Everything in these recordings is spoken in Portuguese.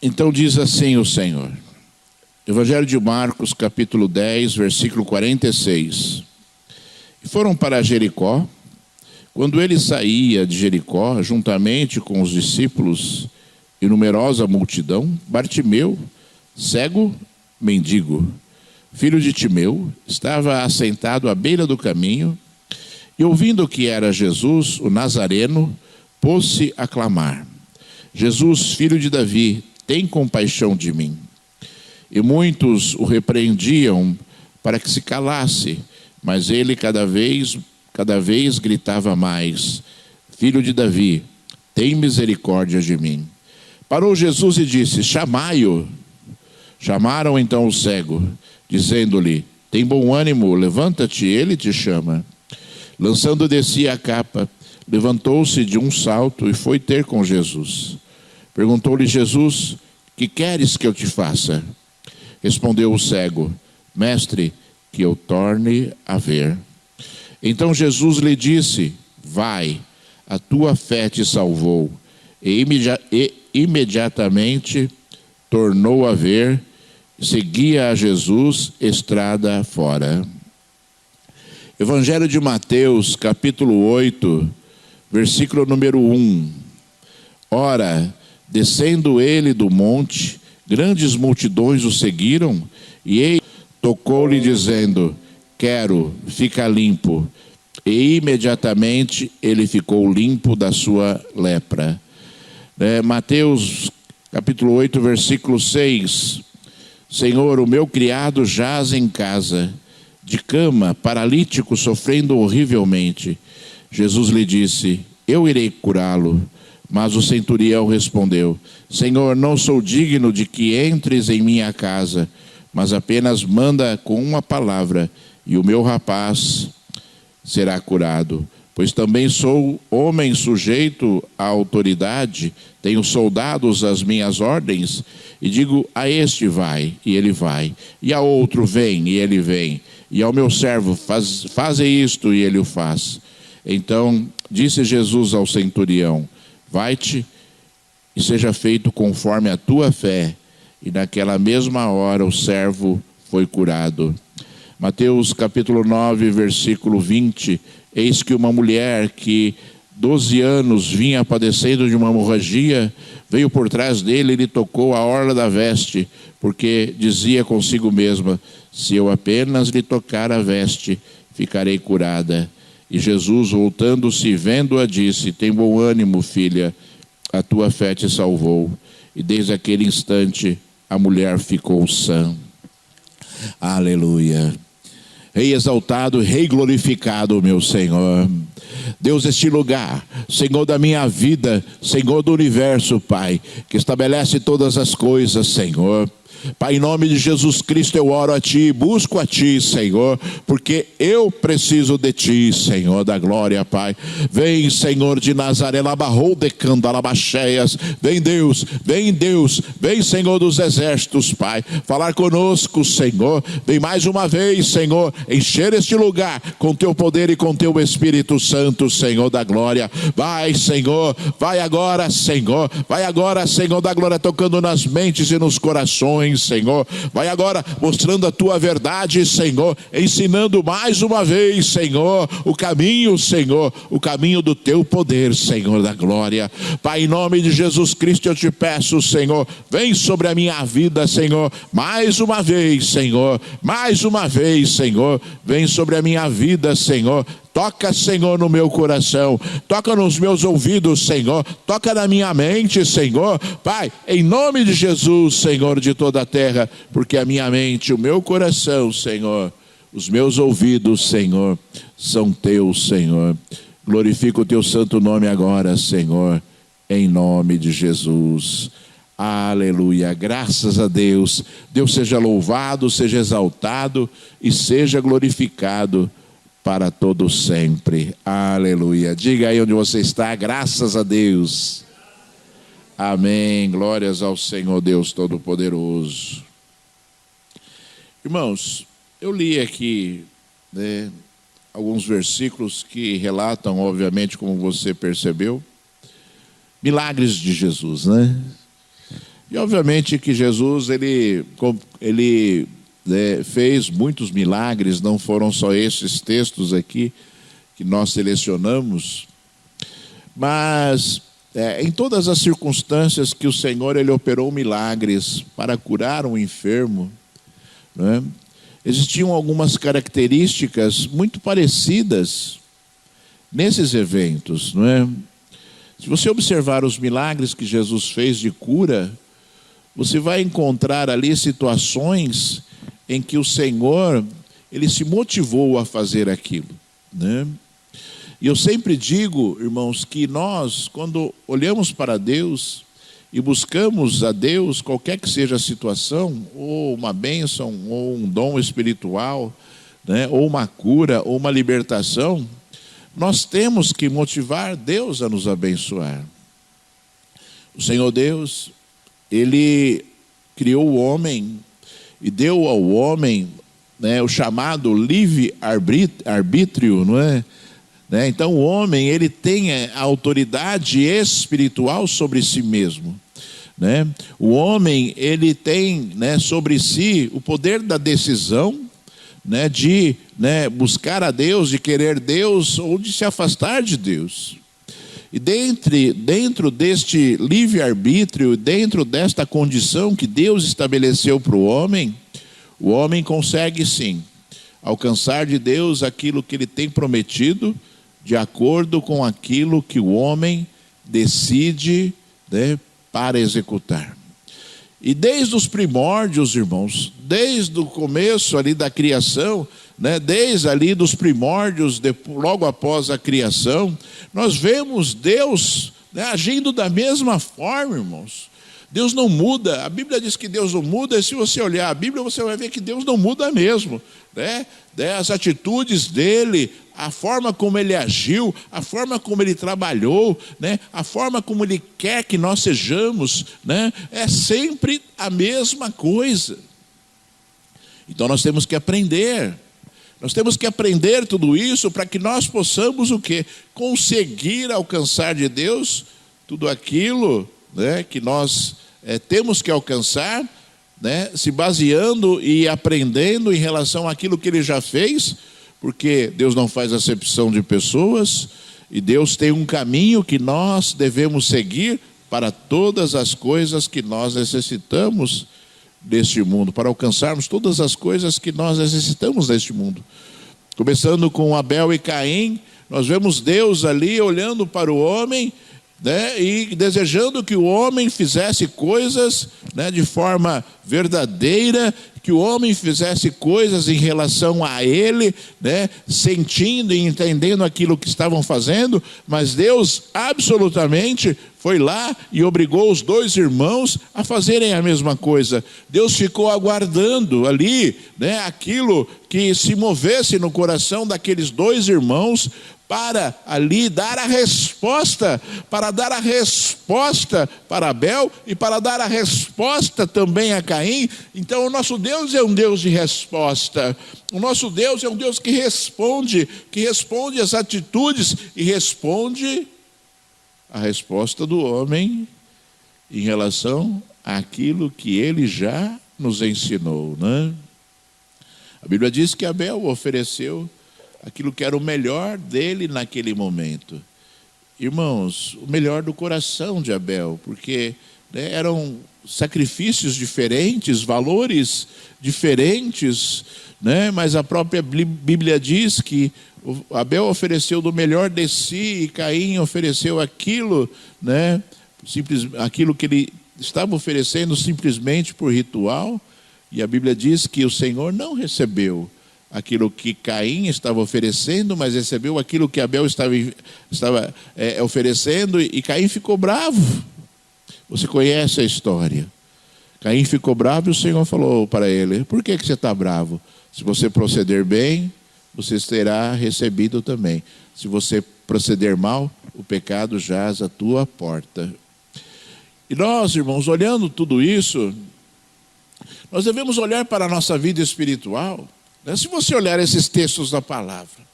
Então diz assim o Senhor, Evangelho de Marcos, capítulo 10, versículo 46. E foram para Jericó. Quando ele saía de Jericó, juntamente com os discípulos e numerosa multidão, Bartimeu, cego, mendigo, filho de Timeu, estava assentado à beira do caminho, e ouvindo que era Jesus, o Nazareno, pôs-se a clamar: Jesus, filho de Davi, tem compaixão de mim. E muitos o repreendiam para que se calasse, mas ele cada vez gritava mais: Filho de Davi, tem misericórdia de mim. Parou Jesus e disse: chamai-o. Chamaram então o cego, dizendo-lhe: tem bom ânimo, levanta-te, ele te chama. Lançando de si a capa, levantou-se de um salto e foi ter com Jesus. Perguntou-lhe Jesus: que queres que eu te faça? Respondeu o cego: mestre, que eu torne a ver. Então Jesus lhe disse: vai, a tua fé te salvou. E imediatamente tornou a ver, e seguia a Jesus estrada fora. Evangelho de Mateus, capítulo 8, versículo número 1. Ora, descendo ele do monte, grandes multidões o seguiram, e ele tocou-lhe dizendo: quero, fica limpo. E imediatamente ele ficou limpo da sua lepra. Mateus capítulo 8, versículo 6. Senhor, o meu criado jaz em casa, de cama, paralítico, sofrendo horrivelmente. Jesus lhe disse: eu irei curá-lo. Mas o centurião respondeu: Senhor, não sou digno de que entres em minha casa, mas apenas manda com uma palavra, e o meu rapaz será curado. Pois também sou homem sujeito à autoridade, tenho soldados às minhas ordens, e digo a este: vai, e ele vai, e a outro: vem, e ele vem, e ao meu servo: faze isto, e ele o faz. Então disse Jesus ao centurião: vai-te e seja feito conforme a tua fé. E naquela mesma hora o servo foi curado. Mateus capítulo 9, versículo 20. Eis que uma mulher que 12 anos vinha padecendo de uma hemorragia, veio por trás dele e lhe tocou a orla da veste, porque dizia consigo mesma: se eu apenas lhe tocar a veste, ficarei curada. E Jesus, voltando-se, vendo-a, disse: tem bom ânimo, filha, a tua fé te salvou. E desde aquele instante a mulher ficou sã. Aleluia. Rei exaltado, Rei glorificado, meu Senhor. Deus, este lugar, Senhor da minha vida, Senhor do universo, Pai, que estabelece todas as coisas, Senhor. Pai, em nome de Jesus Cristo eu oro a Ti, busco a Ti, Senhor, porque eu preciso de Ti, Senhor da glória, Pai. Vem, Senhor de Nazaré, labarrou decando alabacheias. Vem Deus, vem Senhor dos exércitos, Pai, falar conosco, Senhor. Vem mais uma vez, Senhor, encher este lugar com Teu poder e com Teu Espírito Santo, Senhor da glória. Vai, Senhor, vai agora, Senhor da glória, tocando nas mentes e nos corações, Senhor. Vai agora mostrando a tua verdade, Senhor, ensinando mais uma vez, Senhor, o caminho, Senhor, o caminho do teu poder, Senhor da glória. Pai, em nome de Jesus Cristo eu te peço, Senhor, vem sobre a minha vida, Senhor, mais uma vez, Senhor, vem sobre a minha vida, Senhor. Toca, Senhor, no meu coração, toca nos meus ouvidos, Senhor, toca na minha mente, Senhor. Pai, em nome de Jesus, Senhor de toda a terra, porque a minha mente, o meu coração, Senhor, os meus ouvidos, Senhor, são teus, Senhor. Glorifica o teu santo nome agora, Senhor, em nome de Jesus. Aleluia, graças a Deus. Deus seja louvado, seja exaltado e seja glorificado para todo sempre. Aleluia. Diga aí onde você está: graças a Deus. Amém. Glórias ao Senhor Deus Todo-Poderoso. Irmãos, eu li aqui, alguns versículos que relatam, obviamente, como você percebeu, milagres de Jesus, E obviamente que Jesus, ele fez muitos milagres, não foram só esses textos aqui que nós selecionamos, mas em todas as circunstâncias que o Senhor ele operou milagres para curar um enfermo, né, existiam algumas características muito parecidas nesses eventos, não é? Se você observar os milagres que Jesus fez de cura, você vai encontrar ali situações em que o Senhor, ele se motivou a fazer aquilo, né? E eu sempre digo, irmãos, que nós, quando olhamos para Deus e buscamos a Deus, qualquer que seja a situação, ou uma bênção, ou um dom espiritual, né, ou uma cura, ou uma libertação, nós temos que motivar Deus a nos abençoar. O Senhor Deus, Ele criou o homem e deu ao homem, né, o chamado livre-arbítrio, não é? Então o homem, ele tem a autoridade espiritual sobre si mesmo, né? O homem, ele tem, né, sobre si o poder da decisão, né, de, né, buscar a Deus, de querer Deus ou de se afastar de Deus. E dentro deste livre-arbítrio, dentro desta condição que Deus estabeleceu para o homem consegue sim alcançar de Deus aquilo que Ele tem prometido, de acordo com aquilo que o homem decide, né, para executar. E desde os primórdios, irmãos, desde o começo ali da criação, né, desde ali dos primórdios, logo após a criação, nós vemos Deus, né, agindo da mesma forma, irmãos. Deus não muda, a Bíblia diz que Deus não muda, e se você olhar a Bíblia, você vai ver que Deus não muda mesmo, né? As atitudes dele, a forma como ele agiu, a forma como ele trabalhou, né? A forma como ele quer que nós sejamos, né? É sempre a mesma coisa. Então nós temos que aprender. Nós temos que aprender tudo isso para que nós possamos o quê? Conseguir alcançar de Deus tudo aquilo, né, que nós temos que alcançar, né, se baseando e aprendendo em relação àquilo que Ele já fez, porque Deus não faz acepção de pessoas, e Deus tem um caminho que nós devemos seguir para todas as coisas que nós necessitamos deste mundo, para alcançarmos todas as coisas que nós necessitamos neste mundo. Começando com Abel e Caim, nós vemos Deus ali olhando para o homem, né, e desejando que o homem fizesse coisas, né, de forma verdadeira, que o homem fizesse coisas em relação a ele, né, sentindo e entendendo aquilo que estavam fazendo, mas Deus absolutamente foi lá e obrigou os dois irmãos a fazerem a mesma coisa. Deus ficou aguardando ali, né, aquilo que se movesse no coração daqueles dois irmãos, para ali dar a resposta, para Abel e para dar a resposta também a Caim. Então o nosso Deus é um Deus de resposta. O nosso Deus é um Deus que responde às atitudes e responde a resposta do homem em relação àquilo que ele já nos ensinou, né? A Bíblia diz que Abel ofereceu aquilo que era o melhor dele naquele momento. Irmãos, o melhor do coração de Abel, porque, né, eram sacrifícios diferentes, valores diferentes, né, mas a própria Bíblia diz que Abel ofereceu do melhor de si e Caim ofereceu aquilo, né, aquilo que ele estava oferecendo simplesmente por ritual, e a Bíblia diz que o Senhor não recebeu aquilo que Caim estava oferecendo, mas recebeu aquilo que Abel estava oferecendo, e Caim ficou bravo. Você conhece a história. Caim ficou bravo e o Senhor falou para ele: por que você está bravo? Se você proceder bem, você terá recebido também. Se você proceder mal, o pecado jaz à tua porta. E nós, irmãos, olhando tudo isso, nós devemos olhar para a nossa vida espiritual. Se você olhar esses textos da palavra,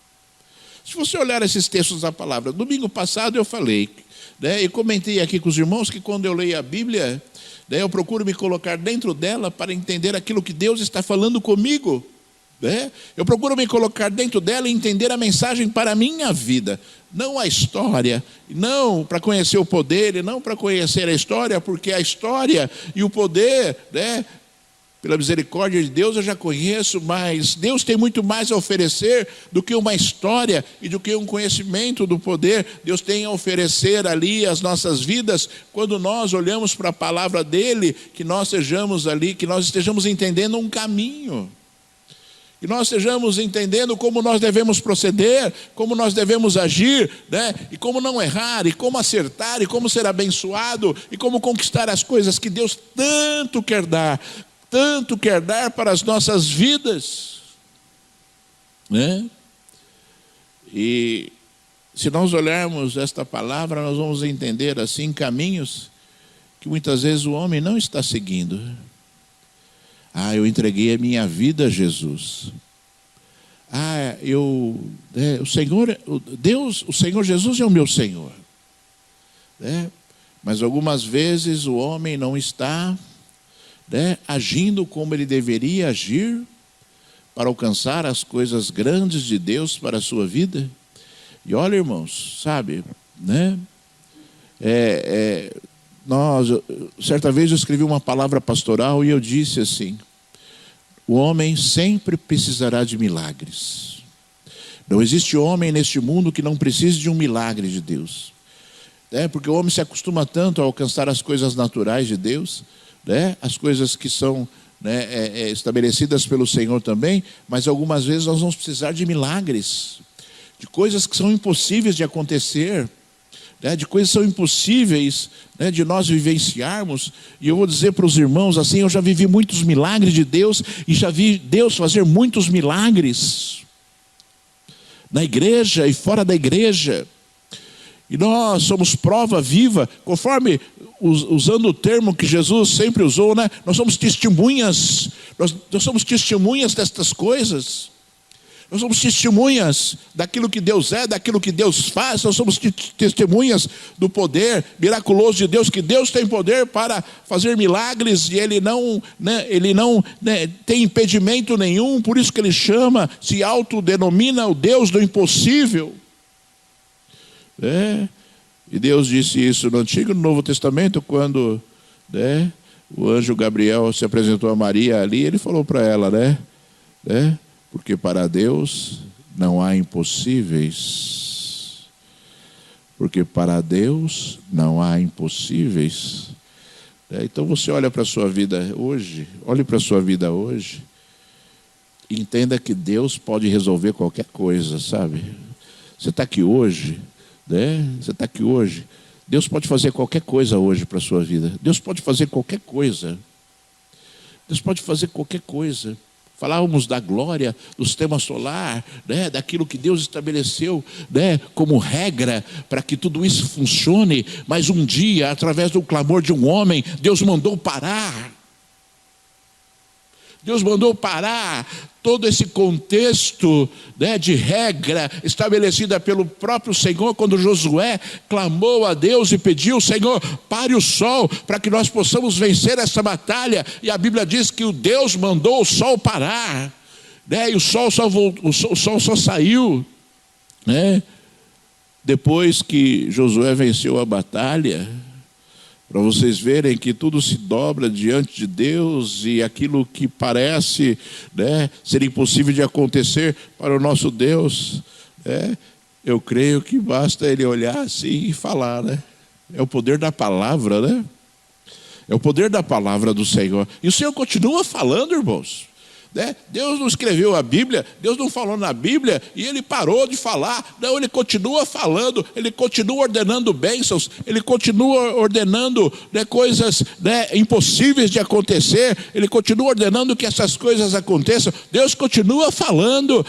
domingo passado eu falei, né, e comentei aqui com os irmãos que quando eu leio a Bíblia, Daí eu procuro me colocar dentro dela para entender aquilo que Deus está falando comigo. Eu procuro me colocar dentro dela e entender a mensagem para a minha vida, não a história, não para conhecer o poder, e não para conhecer a história, porque a história e o poder, pela misericórdia de Deus eu já conheço, mas Deus tem muito mais a oferecer do que uma história e do que um conhecimento do poder. Deus tem a oferecer ali as nossas vidas, quando nós olhamos para a palavra dele, que nós sejamos ali, que nós estejamos entendendo um caminho. Que nós estejamos entendendo como nós devemos proceder, como nós devemos agir, e como não errar, e como acertar, e como ser abençoado, e como conquistar as coisas que Deus tanto quer dar para as nossas vidas. E se nós olharmos esta palavra, nós vamos entender assim caminhos que muitas vezes o homem não está seguindo. Eu entreguei a minha vida a Jesus. O Senhor Jesus é o meu Senhor. Mas algumas vezes o homem não está agindo como ele deveria agir para alcançar as coisas grandes de Deus para a sua vida. E olha, irmãos, sabe, certa vez eu escrevi uma palavra pastoral e eu disse assim: o homem sempre precisará de milagres. Não existe homem neste mundo que não precise de um milagre de Deus. Porque o homem se acostuma tanto a alcançar as coisas naturais de Deus, as coisas que são estabelecidas pelo Senhor também, mas algumas vezes nós vamos precisar de milagres, de coisas que são impossíveis de acontecer, de coisas que são impossíveis de nós vivenciarmos. E eu vou dizer para os irmãos assim: eu já vivi muitos milagres de Deus, e já vi Deus fazer muitos milagres na igreja e fora da igreja. E nós somos prova viva, conforme usando o termo que Jesus sempre usou, nós somos testemunhas, nós somos testemunhas destas coisas. Nós somos testemunhas daquilo que Deus é, daquilo que Deus faz. Nós somos testemunhas do poder miraculoso de Deus, que Deus tem poder para fazer milagres, e Ele não tem impedimento nenhum. Por isso que Ele se autodenomina o Deus do impossível. E Deus disse isso no Antigo e no Novo Testamento, quando o anjo Gabriel se apresentou a Maria ali. Ele falou para ela, porque para Deus não há impossíveis. Porque para Deus não há impossíveis. Então você olha para a sua vida hoje, e entenda que Deus pode resolver qualquer coisa, sabe? Você está aqui hoje, Deus pode fazer qualquer coisa hoje para a sua vida. Deus pode fazer qualquer coisa. Falávamos da glória do sistema solar, daquilo que Deus estabeleceu como regra para que tudo isso funcione. Mas um dia, através do clamor de um homem, Deus mandou parar. Deus mandou parar todo esse contexto de regra estabelecida pelo próprio Senhor, quando Josué clamou a Deus e pediu: Senhor, pare o sol para que nós possamos vencer essa batalha. E a Bíblia diz que o Deus mandou o sol parar, e o sol só saiu depois que Josué venceu a batalha. Para vocês verem que tudo se dobra diante de Deus, e aquilo que parece ser impossível de acontecer para o nosso Deus, eu creio que basta Ele olhar assim e falar, É o poder da palavra, É o poder da palavra do Senhor. E o Senhor continua falando, irmãos. Deus não escreveu a Bíblia, Deus não falou na Bíblia e Ele parou de falar. Não, Ele continua falando, Ele continua ordenando bênçãos, Ele continua ordenando coisas impossíveis de acontecer, Ele continua ordenando que essas coisas aconteçam. Deus continua falando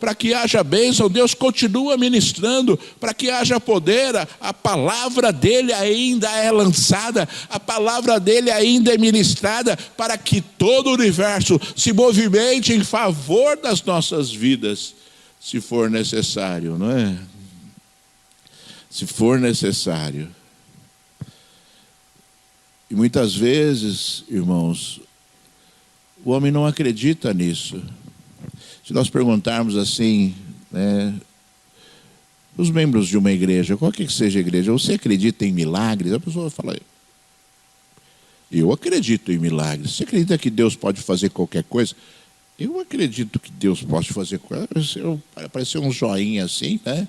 para que haja bênção, Deus continua ministrando para que haja poder. A palavra dEle ainda é lançada, a palavra dEle ainda é ministrada, para que todo o universo se movimente em favor das nossas vidas, se for necessário, não é? Se for necessário. E muitas vezes, irmãos, o homem não acredita nisso. Se nós perguntarmos assim, né, os membros de uma igreja, qualquer que seja a igreja, você acredita em milagres? A pessoa vai falar, eu acredito em milagres. Você acredita que Deus pode fazer qualquer coisa? Eu acredito que Deus pode fazer qualquer coisa. Apareceu um joinha assim, né?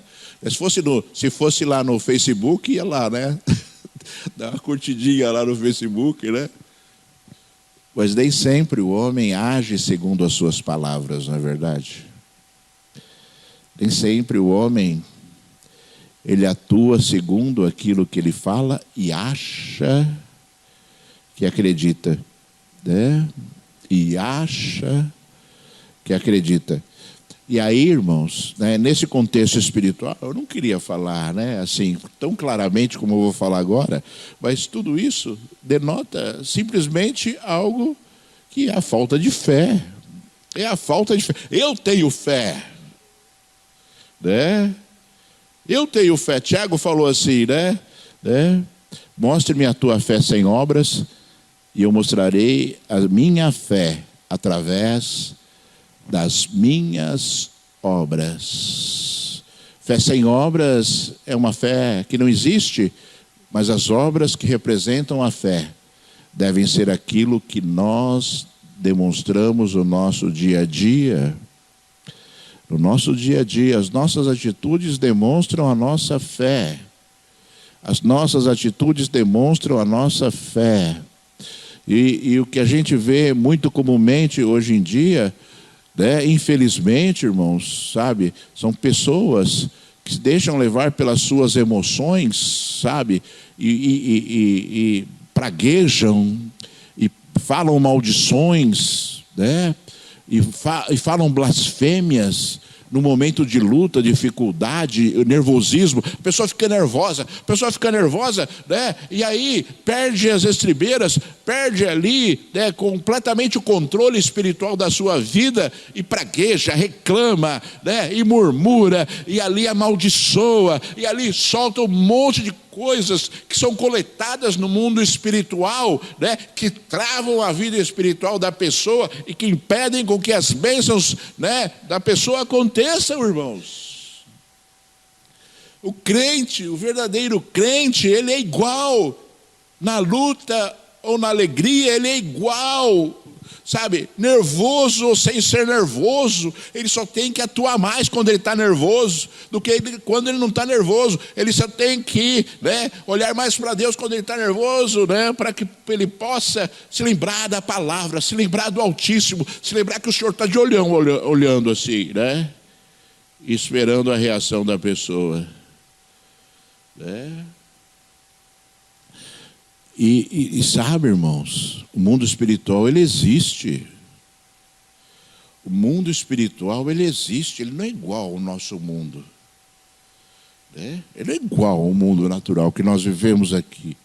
Se fosse lá no Facebook, ia lá, né? Dá uma curtidinha lá no Facebook, né? Mas nem sempre o homem age segundo as suas palavras, não é verdade? Nem sempre o homem, ele atua segundo aquilo que ele fala e acha que acredita, né? E acha que acredita. E aí, irmãos, né, nesse contexto espiritual, eu não queria falar, né, assim, tão claramente como eu vou falar agora, mas tudo isso denota simplesmente algo que é a falta de fé. É a falta de fé. Eu tenho fé, né? Eu tenho fé. Tiago falou assim, né? Mostre-me a tua fé sem obras, e eu mostrarei a minha fé através das minhas obras. Fé sem obras é uma fé que não existe, mas as obras que representam a fé devem ser aquilo que nós demonstramos no nosso dia a dia. No nosso dia a dia, as nossas atitudes demonstram a nossa fé. As nossas atitudes demonstram a nossa fé. E o que a gente vê muito comumente hoje em dia, né, infelizmente, irmãos, sabe, são pessoas que se deixam levar pelas suas emoções, sabe, e praguejam, e falam maldições, né, e falam blasfêmias no momento de luta, dificuldade, nervosismo. A pessoa fica nervosa, né? E aí perde as estribeiras, perde ali, né, completamente o controle espiritual da sua vida e pragueja, reclama, né, e murmura, e ali amaldiçoa, e ali solta um monte de coisas que são coletadas no mundo espiritual, né, que travam a vida espiritual da pessoa e que impedem com que as bênçãos, né, da pessoa aconteçam, irmãos. O crente, o verdadeiro crente, ele é igual na luta ou na alegria, ele é igual. Sabe, nervoso ou sem ser nervoso, ele só tem que atuar mais quando ele está nervoso do que quando ele não está nervoso. Ele só tem que, né, olhar mais para Deus quando ele está nervoso, né, para que ele possa se lembrar da palavra, se lembrar do Altíssimo, se lembrar que o Senhor está de olhão, olhando assim, né, esperando a reação da pessoa, né? E sabe, irmãos, o mundo espiritual, ele existe. O mundo espiritual, ele existe, ele não é igual ao nosso mundo, né? Ele é igual ao mundo natural que nós vivemos aqui.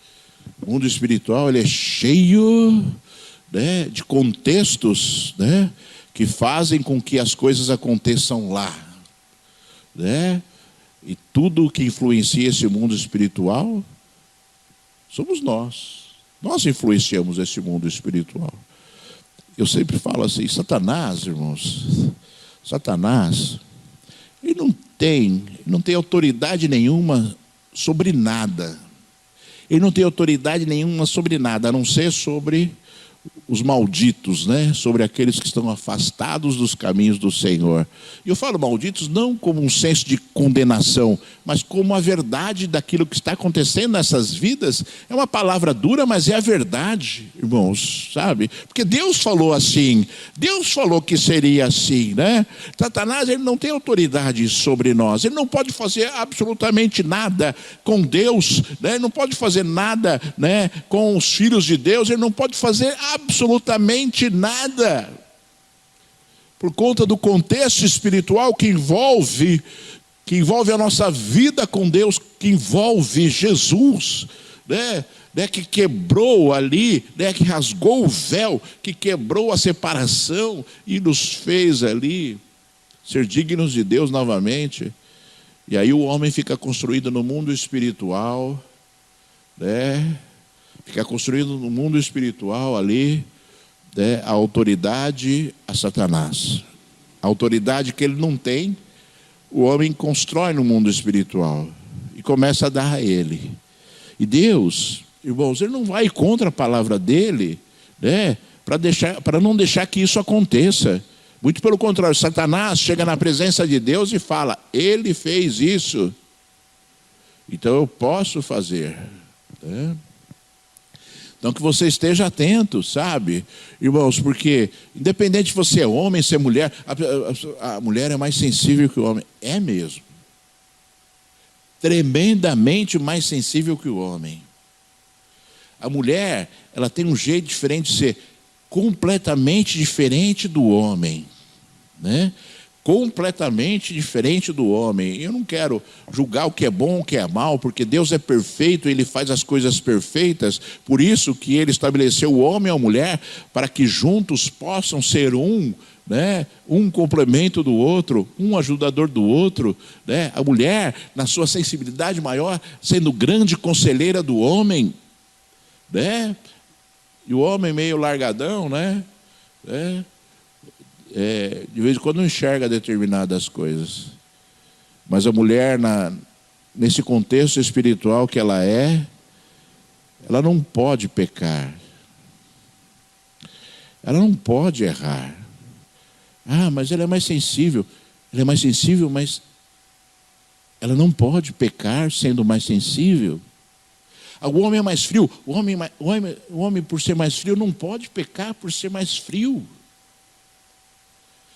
O mundo espiritual, ele é cheio, né, de contextos, né, que fazem com que as coisas aconteçam lá, né? E tudo que influencia esse mundo espiritual somos nós. Nós influenciamos esse mundo espiritual. Eu sempre falo assim, Satanás, irmãos, Satanás, ele não tem autoridade nenhuma sobre nada. Ele não tem autoridade nenhuma sobre nada, a não ser sobre os malditos, né? Sobre aqueles que estão afastados dos caminhos do Senhor. E eu falo malditos não como um senso de condenação, mas como a verdade daquilo que está acontecendo nessas vidas. É uma palavra dura, mas é a verdade, irmãos, sabe? Porque Deus falou assim, Deus falou que seria assim, né? Satanás, ele não tem autoridade sobre nós, ele não pode fazer absolutamente nada com Deus, né? Ele não pode fazer nada, né, com os filhos de Deus, ele não pode fazer absolutamente nada, por conta do contexto espiritual que envolve a nossa vida com Deus, que envolve Jesus, né, que quebrou ali, né, que rasgou o véu, que quebrou a separação e nos fez ali ser dignos de Deus novamente. E aí o homem fica construído no mundo espiritual, né, Fica construindo no mundo espiritual ali, né, a autoridade a Satanás. A autoridade que ele não tem, o homem constrói no mundo espiritual e começa a dar a ele. E Deus, irmãos, ele não vai contra a palavra dele, né, para não deixar que isso aconteça. Muito pelo contrário, Satanás chega na presença de Deus e fala: ele fez isso, então eu posso fazer, né? Então que você esteja atento, sabe, irmãos, porque independente se você é homem, se é mulher, a mulher é mais sensível que o homem. É mesmo. Tremendamente mais sensível que o homem. A mulher, ela tem um jeito diferente de ser, completamente diferente do homem, né? Completamente diferente do homem. Eu não quero julgar o que é bom, o que é mal, porque Deus é perfeito, Ele faz as coisas perfeitas. Por isso que Ele estabeleceu o homem e a mulher, para que juntos possam ser um, né? Um complemento do outro, um ajudador do outro, né? A mulher, na sua sensibilidade maior, sendo grande conselheira do homem, né? E o homem meio largadão, né? De vez em quando não enxerga determinadas coisas. Mas a mulher, nesse contexto espiritual que ela não pode pecar. Ela não pode errar. Ah, mas ela é mais sensível. Ela é mais sensível, mas ela não pode pecar sendo mais sensível. O homem é mais frio. O homem, por ser mais frio, não pode pecar por ser mais frio.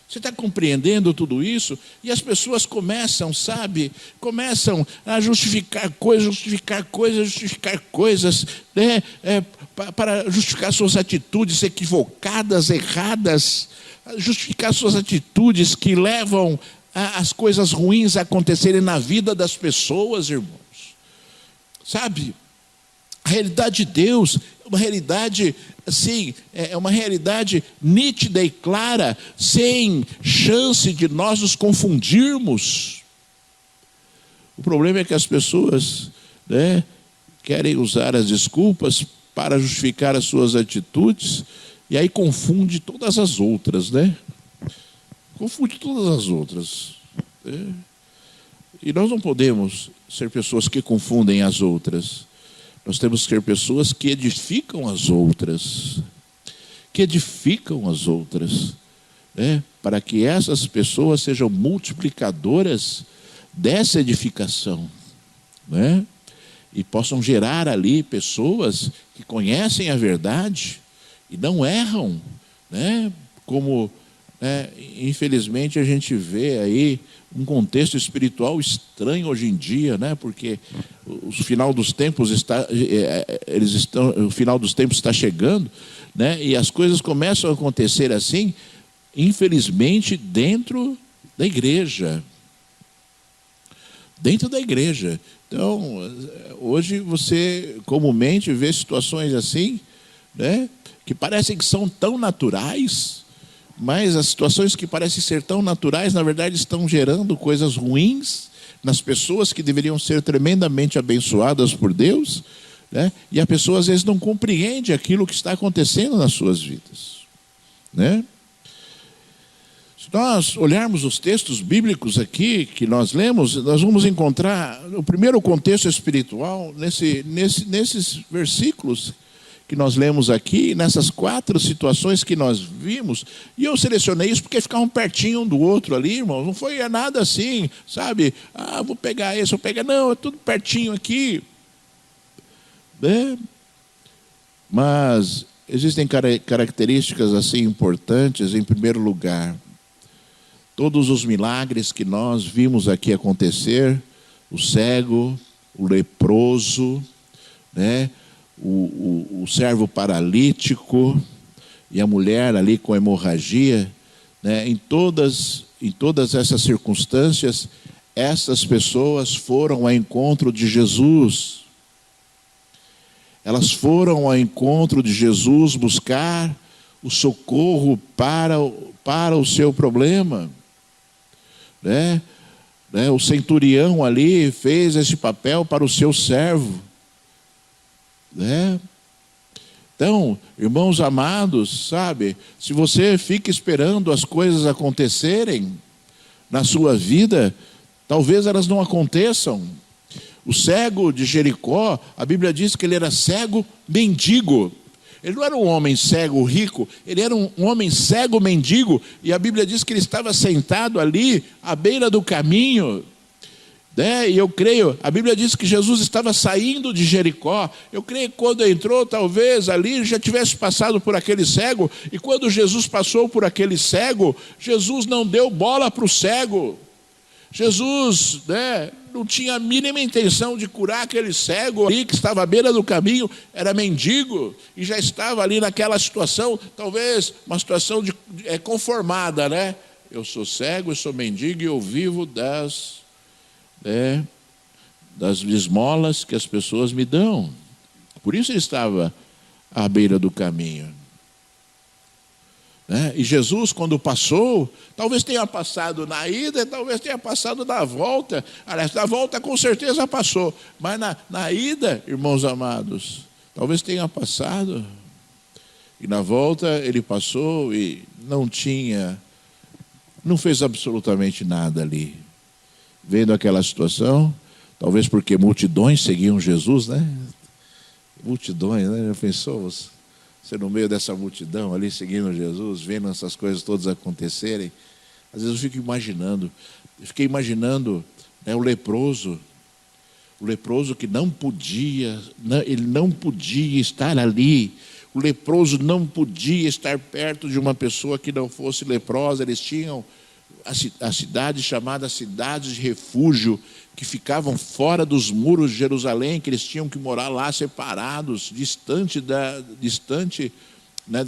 Você está compreendendo tudo isso? E as pessoas começam, sabe? Começam a justificar coisas, né? Para justificar suas atitudes equivocadas, erradas, justificar suas atitudes que levam as coisas ruins a acontecerem na vida das pessoas, irmãos. Sabe? A realidade de Deus é uma realidade, assim, é uma realidade nítida e clara, sem chance de nós nos confundirmos. O problema é que as pessoas, né, querem usar as desculpas para justificar as suas atitudes, e aí confunde todas as outras, né? Confunde todas as outras, né? E nós não podemos ser pessoas que confundem as outras. Nós temos que ser pessoas que edificam as outras. Que edificam as outras, né? Para que essas pessoas sejam multiplicadoras dessa edificação, né? E possam gerar ali pessoas que conhecem a verdade e não erram, né? Como, infelizmente, a gente vê aí um contexto espiritual estranho hoje em dia, né? Porque o final dos tempos o final dos tempos está chegando, né? E as coisas começam a acontecer assim, infelizmente, dentro da igreja. Dentro da igreja. Então, hoje você comumente vê situações assim, né? Que parecem que são tão naturais, mas as situações que parecem ser tão naturais, na verdade, estão gerando coisas ruins nas pessoas que deveriam ser tremendamente abençoadas por Deus, né? E a pessoa às vezes não compreende aquilo que está acontecendo nas suas vidas, né? Se nós olharmos os textos bíblicos aqui que nós lemos, nós vamos encontrar o primeiro contexto espiritual nesses versículos que nós lemos aqui, nessas 4 situações que nós vimos. E eu selecionei isso porque ficavam pertinho um do outro ali, irmãos. Não foi nada assim, sabe? Ah, vou pegar esse, vou pegar... Não, é tudo pertinho aqui, né? Mas existem características assim importantes. Em primeiro lugar, todos os milagres que nós vimos aqui acontecer, o cego, o leproso, né? O servo paralítico e a mulher ali com hemorragia, né? Em todas essas circunstâncias, essas pessoas foram ao encontro de Jesus. Elas foram ao encontro de Jesus buscar o socorro para o seu problema, né? O centurião ali fez esse papel para o seu servo, né? Então, irmãos amados, sabe, se você fica esperando as coisas acontecerem na sua vida, talvez elas não aconteçam. O cego de Jericó, a Bíblia diz que ele era cego mendigo. Ele não era um homem cego rico, ele era um homem cego mendigo, e a Bíblia diz que ele estava sentado ali à beira do caminho. E eu creio, a Bíblia diz que Jesus estava saindo de Jericó. Eu creio que quando entrou, talvez ali já tivesse passado por aquele cego, e quando Jesus passou por aquele cego, Jesus não deu bola para o cego. Jesus, não tinha a mínima intenção de curar aquele cego ali que estava à beira do caminho, era mendigo, e já estava ali naquela situação, talvez uma situação conformada, né? Eu sou cego, eu sou mendigo e eu vivo das esmolas que as pessoas me dão. Por isso ele estava à beira do caminho. E Jesus, quando passou, talvez tenha passado na ida, talvez tenha passado na volta. Aliás, na volta com certeza passou, mas na ida, irmãos amados, talvez tenha passado. E na volta ele passou e não fez absolutamente nada ali. Vendo aquela situação, talvez porque multidões seguiam Jesus, né? Multidões, né? Já pensou você no meio dessa multidão ali seguindo Jesus, vendo essas coisas todas acontecerem? Às vezes eu fiquei imaginando o leproso que não podia, ele não podia estar ali. O leproso não podia estar perto de uma pessoa que não fosse leprosa. Eles tinham a cidade chamada cidades de refúgio, que ficavam fora dos muros de Jerusalém, que eles tinham que morar lá separados, distante da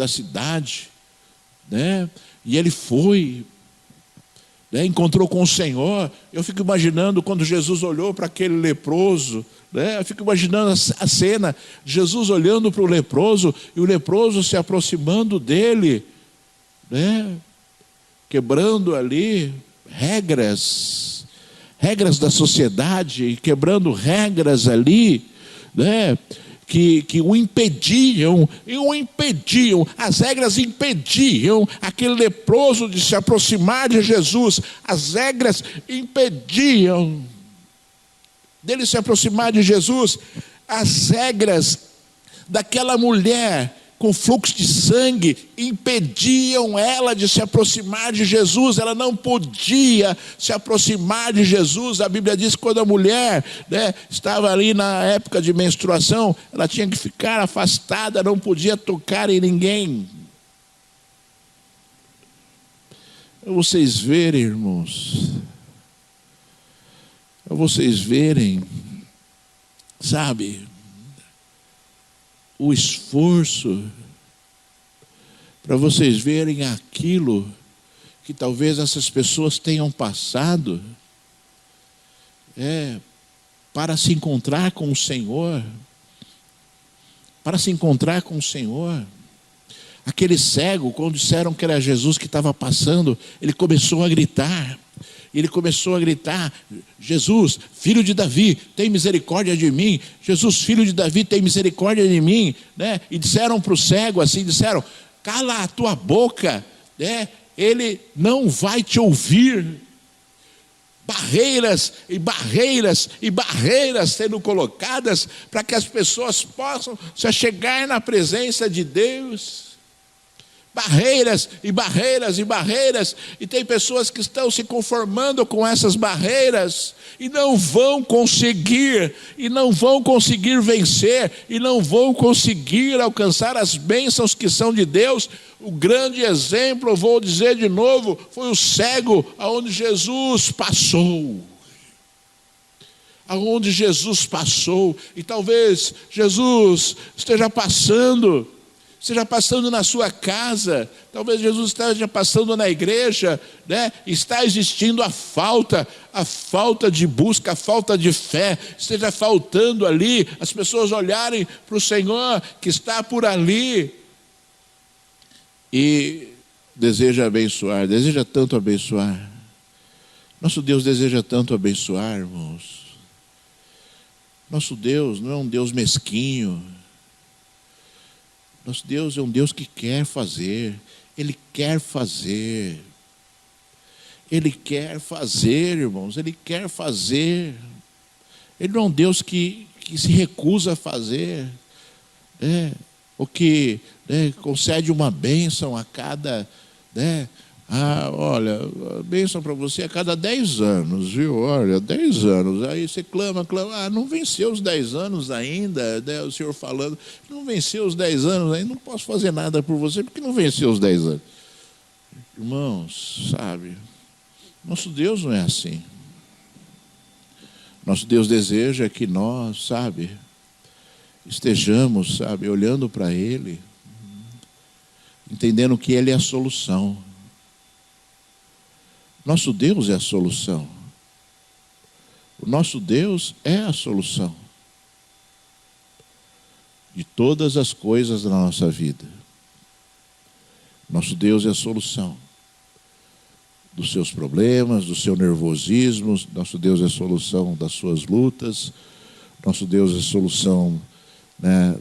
cidade. E ele foi, encontrou com o Senhor. Eu fico imaginando quando Jesus olhou para aquele leproso, eu fico imaginando a cena, Jesus olhando para o leproso, e o leproso se aproximando dele, quebrando ali regras da sociedade, quebrando regras ali, que o impediam, as regras impediam aquele leproso de se aproximar de Jesus, as regras impediam dele se aproximar de Jesus, as regras daquela mulher com fluxo de sangue impediam ela de se aproximar de Jesus. Ela não podia se aproximar de Jesus. A Bíblia diz que quando a mulher estava ali na época de menstruação, ela tinha que ficar afastada, não podia tocar em ninguém. Para vocês verem, irmãos, para vocês verem, sabe, o esforço, para vocês verem aquilo que talvez essas pessoas tenham passado, para se encontrar com o Senhor, Aquele cego, quando disseram que era Jesus que estava passando, ele começou a gritar. Jesus, filho de Davi, tem misericórdia de mim. Jesus, filho de Davi, tem misericórdia de mim. E disseram para o cego assim, cala a tua boca, ele não vai te ouvir. Barreiras e barreiras e barreiras sendo colocadas para que as pessoas possam se achegar na presença de Deus. Barreiras e barreiras e barreiras, e tem pessoas que estão se conformando com essas barreiras e não vão conseguir vencer, e não vão conseguir alcançar as bênçãos que são de Deus. O grande exemplo, eu vou dizer de novo, foi o cego aonde Jesus passou. E talvez Jesus esteja passando na sua casa, talvez Jesus esteja passando na igreja, está existindo a falta de busca, a falta de fé, esteja faltando ali, as pessoas olharem para o Senhor que está por ali, e deseja tanto abençoar. Nosso Deus deseja tanto abençoar, irmãos. Nosso Deus não é um Deus mesquinho. Nosso Deus é um Deus que quer fazer. Ele quer fazer. Ele quer fazer, irmãos. Ele quer fazer. Ele não é um Deus que se recusa a fazer, ou que concede uma bênção a cada... olha, a bênção para você a cada 10 anos, viu? Olha, 10 anos. Aí você clama, não venceu os 10 anos ainda, o Senhor falando, não venceu os 10 anos ainda, não posso fazer nada por você, porque não venceu os 10 anos. Irmãos, sabe, nosso Deus não é assim. Nosso Deus deseja que nós, sabe, estejamos, sabe, olhando para Ele, entendendo que Ele é a solução. Nosso Deus é a solução. O nosso Deus é a solução de todas as coisas da nossa vida. Nosso Deus é a solução dos seus problemas, do seu nervosismo. Nosso Deus é a solução das suas lutas. Nosso Deus é a solução,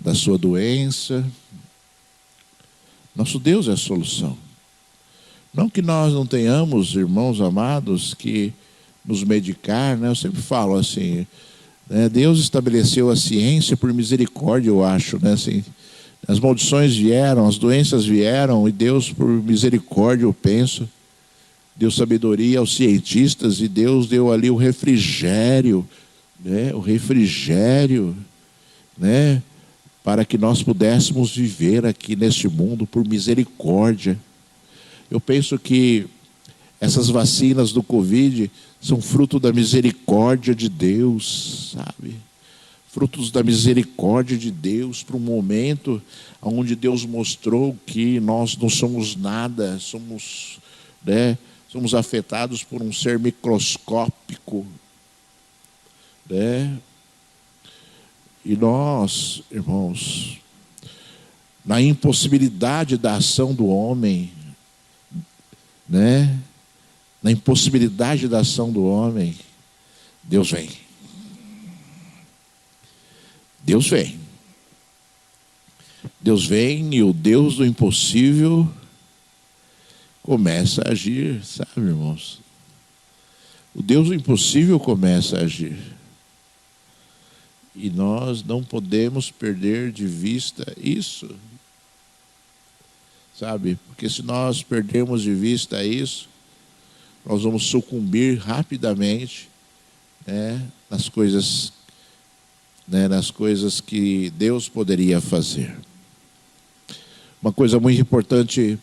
da sua doença. Nosso Deus é a solução. Não que nós não tenhamos, irmãos amados, que nos medicar, Eu sempre falo assim, Deus estabeleceu a ciência por misericórdia, eu acho, assim, as maldições vieram, as doenças vieram, e Deus, por misericórdia, eu penso, deu sabedoria aos cientistas, e Deus deu ali o refrigério, para que nós pudéssemos viver aqui neste mundo por misericórdia. Eu penso que essas vacinas do Covid são fruto da misericórdia de Deus, sabe? Frutos da misericórdia de Deus, para um momento onde Deus mostrou que nós não somos nada, somos afetados por um ser microscópico, E nós, irmãos, na impossibilidade da ação do homem, na impossibilidade da ação do homem, Deus vem. Deus vem. Deus vem, e o Deus do impossível começa a agir, sabe, irmãos? O Deus do impossível começa a agir. E nós não podemos perder de vista isso. Sabe? Porque se nós perdermos de vista isso, nós vamos sucumbir rapidamente, nas coisas que Deus poderia fazer. Uma coisa muito importante,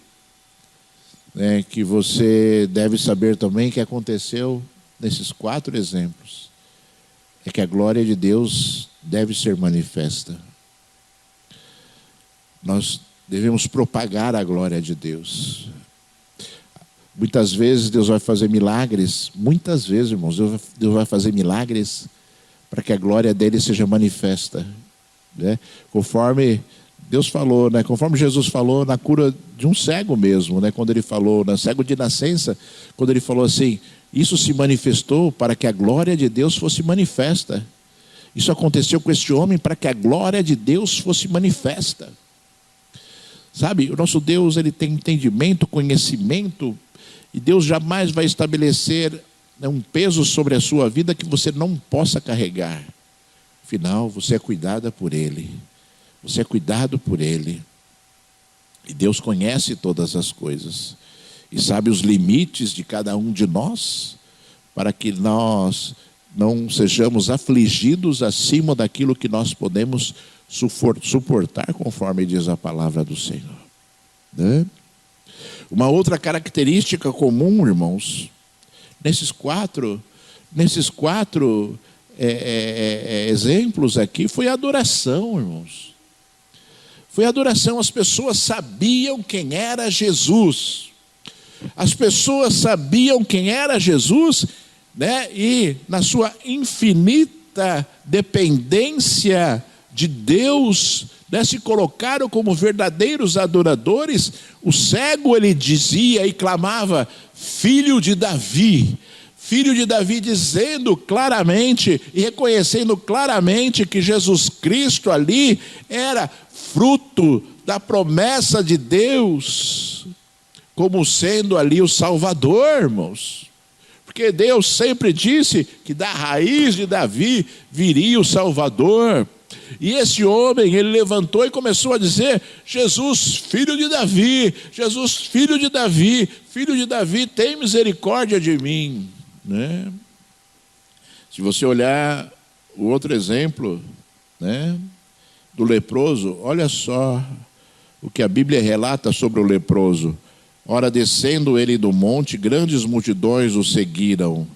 que você deve saber também, que aconteceu nesses 4 exemplos, é que a glória de Deus deve ser manifesta. Nós devemos propagar a glória de Deus. Muitas vezes Deus vai fazer milagres, muitas vezes, irmãos, Deus vai fazer milagres para que a glória dele seja manifesta, Conforme Deus falou, conforme Jesus falou na cura de um cego mesmo, quando ele falou, cego de nascença, quando ele falou assim, isso se manifestou para que a glória de Deus fosse manifesta. Isso aconteceu com este homem para que a glória de Deus fosse manifesta. Sabe, o nosso Deus, ele tem entendimento, conhecimento, e Deus jamais vai estabelecer um peso sobre a sua vida que você não possa carregar. Afinal, você é cuidada por Ele. Você é cuidado por Ele. E Deus conhece todas as coisas. E sabe os limites de cada um de nós, para que nós não sejamos afligidos acima daquilo que nós podemos suportar, conforme diz a palavra do Senhor. Uma outra característica comum, irmãos, nesses quatro exemplos aqui, foi a adoração, irmãos. Foi a adoração. As pessoas sabiam quem era Jesus. As pessoas sabiam quem era Jesus, e na sua infinita dependência de Deus, se colocaram como verdadeiros adoradores. O cego, ele dizia e clamava, filho de Davi, dizendo claramente e reconhecendo claramente que Jesus Cristo ali era fruto da promessa de Deus como sendo ali o Salvador, irmãos. Porque Deus sempre disse que da raiz de Davi viria o Salvador. E esse homem, ele levantou e começou a dizer: Jesus, filho de Davi, Jesus, filho de Davi, filho de Davi, tem misericórdia de mim, né? Se você olhar o outro exemplo, né, do leproso, olha só o que a Bíblia relata sobre o leproso. Ora, descendo ele do monte, grandes multidões o seguiram.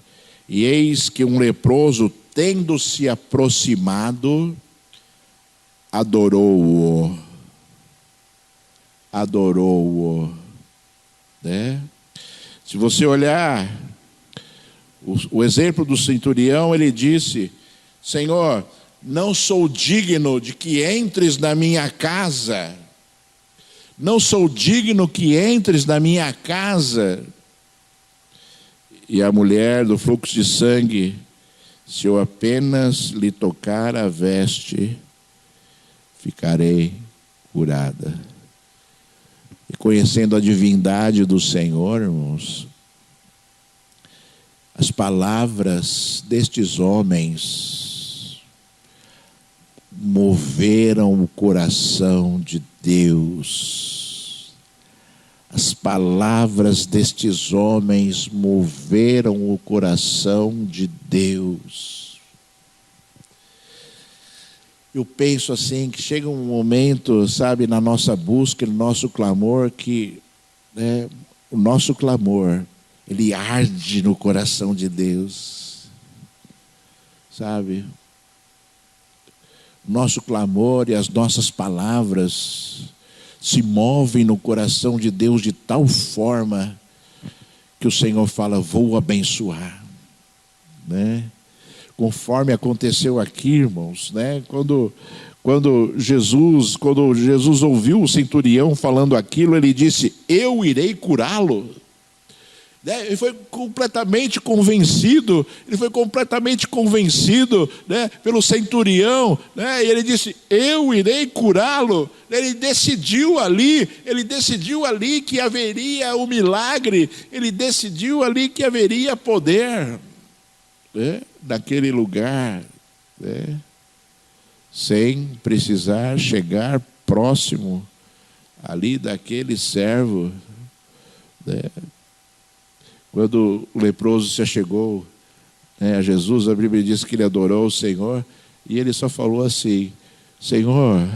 E eis que um leproso, tendo se aproximado, adorou-o. Adorou-o. Né? Se você olhar o exemplo do centurião, ele disse: Senhor, não sou digno de que entres na minha casa. Não sou digno que entres na minha casa. E a mulher do fluxo de sangue: se eu apenas lhe tocar a veste, ficarei curada. E conhecendo a divindade do Senhor, irmãos, as palavras destes homens moveram o coração de Deus. As palavras destes homens moveram o coração de Deus. Eu penso assim, que chega um momento, sabe, na nossa busca, no nosso clamor, que o nosso clamor, ele arde no coração de Deus, sabe? Nosso clamor e as nossas palavras se movem no coração de Deus de tal forma que o Senhor fala: vou abençoar, né? Conforme aconteceu aqui, irmãos, né? Quando Jesus ouviu o centurião falando aquilo, ele disse: eu irei curá-lo. Ele foi completamente convencido, né, pelo centurião, né, e ele disse: eu irei curá-lo. Ele decidiu ali que haveria o milagre, ele decidiu ali que haveria poder, né, naquele lugar, né, sem precisar chegar próximo ali daquele servo, né. Quando o leproso se achegou, né, a Jesus, a Bíblia diz que ele adorou o Senhor, e ele só falou assim: Senhor,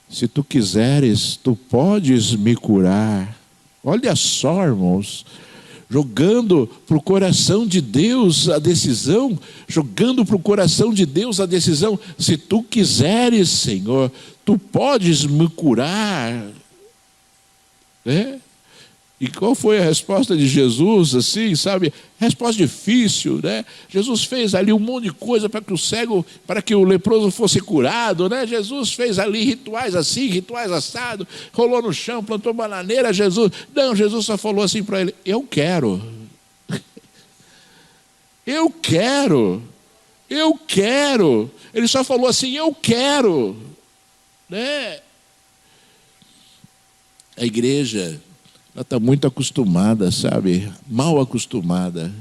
se tu quiseres, tu podes me curar. Olha só, irmãos, jogando para o coração de Deus a decisão, se tu quiseres, Senhor, tu podes me curar, né? E qual foi a resposta de Jesus, assim, sabe? Resposta difícil, né? Jesus fez ali um monte de coisa para que o leproso fosse curado, né? Jesus fez ali rituais assim, rituais assados, rolou no chão, plantou bananeira. Jesus só falou assim para ele: eu quero. Eu quero. Ele só falou assim: eu quero, né? A igreja, ela está muito acostumada, sabe? Mal acostumada,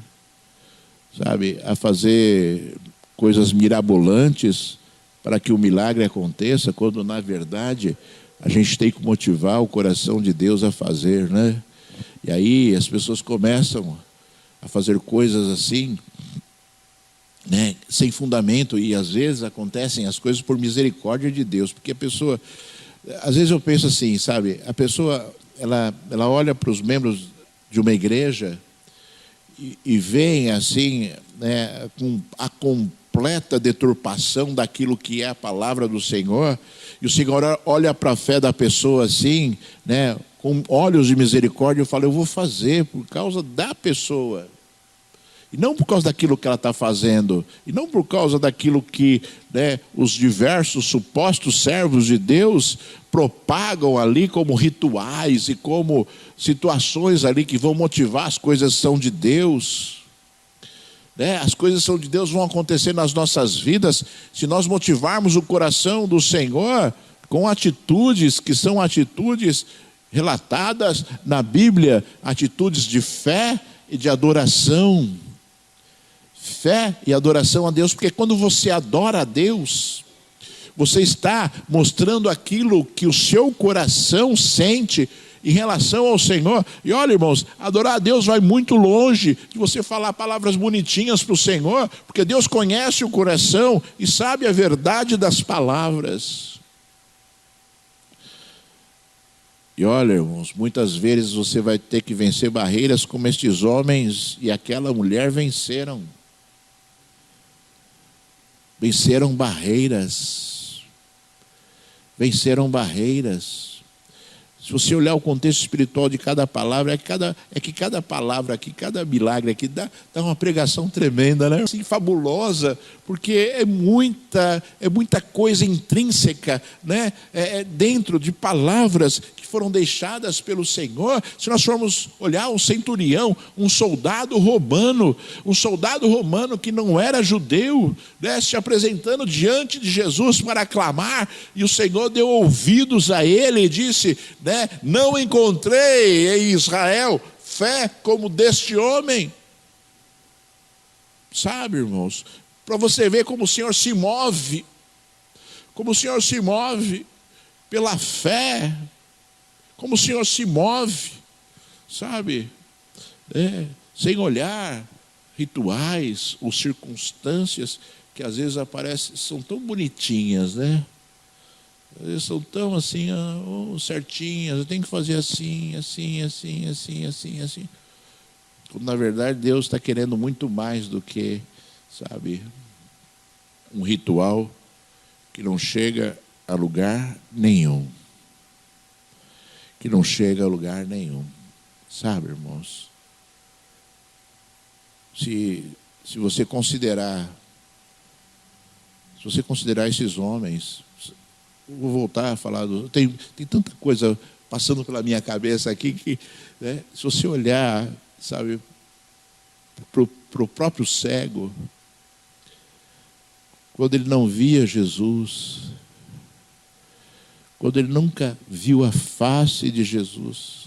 sabe? A fazer coisas mirabolantes para que o milagre aconteça, quando na verdade a gente tem que motivar o coração de Deus a fazer, né? E aí as pessoas começam a fazer coisas assim, né, sem fundamento, e às vezes acontecem as coisas por misericórdia de Deus, porque a pessoa, às vezes eu penso assim, sabe? A pessoa, ela olha para os membros de uma igreja e vem assim, né, com a completa deturpação daquilo que é a palavra do Senhor, e o Senhor olha para a fé da pessoa assim, né, com olhos de misericórdia, e fala: eu vou fazer por causa da pessoa, e não por causa daquilo que ela está fazendo, e não por causa daquilo que, né, os diversos supostos servos de Deus propagam ali como rituais e como situações ali que vão motivar. As coisas são de Deus, né? As coisas são de Deus, vão acontecer nas nossas vidas se nós motivarmos o coração do Senhor com atitudes que são atitudes relatadas na Bíblia, atitudes de fé e de adoração. Fé e adoração a Deus, porque quando você adora a Deus, você está mostrando aquilo que o seu coração sente em relação ao Senhor. E olha, irmãos, adorar a Deus vai muito longe de você falar palavras bonitinhas para o Senhor, porque Deus conhece o coração e sabe a verdade das palavras. E olha, irmãos, muitas vezes você vai ter que vencer barreiras como estes homens e aquela mulher venceram. Venceram barreiras. Venceram barreiras. Se você olhar o contexto espiritual de cada palavra, é que cada palavra aqui, cada milagre aqui, dá uma pregação tremenda, né? Assim, fabulosa, porque é muita coisa intrínseca, né? Dentro de palavras que foram deixadas pelo Senhor. Se nós formos olhar um centurião, um soldado romano que não era judeu, né? Se apresentando diante de Jesus para clamar, e o Senhor deu ouvidos a ele e disse, né? Não encontrei em Israel fé como deste homem. Sabe, irmãos, para você ver como o Senhor se move, pela fé, como o Senhor se move, sabe, sem olhar rituais ou circunstâncias que às vezes aparecem, são tão bonitinhas, né? Eles são tão assim, certinhas, eu tenho que fazer assim. Quando na verdade Deus está querendo muito mais do que, sabe, um ritual que não chega a lugar nenhum. Sabe, irmãos? Se você considerar esses homens, vou voltar a falar, tem tanta coisa passando pela minha cabeça aqui que, né, se você olhar, sabe, para o próprio cego, quando ele não via Jesus, quando ele nunca viu a face de Jesus,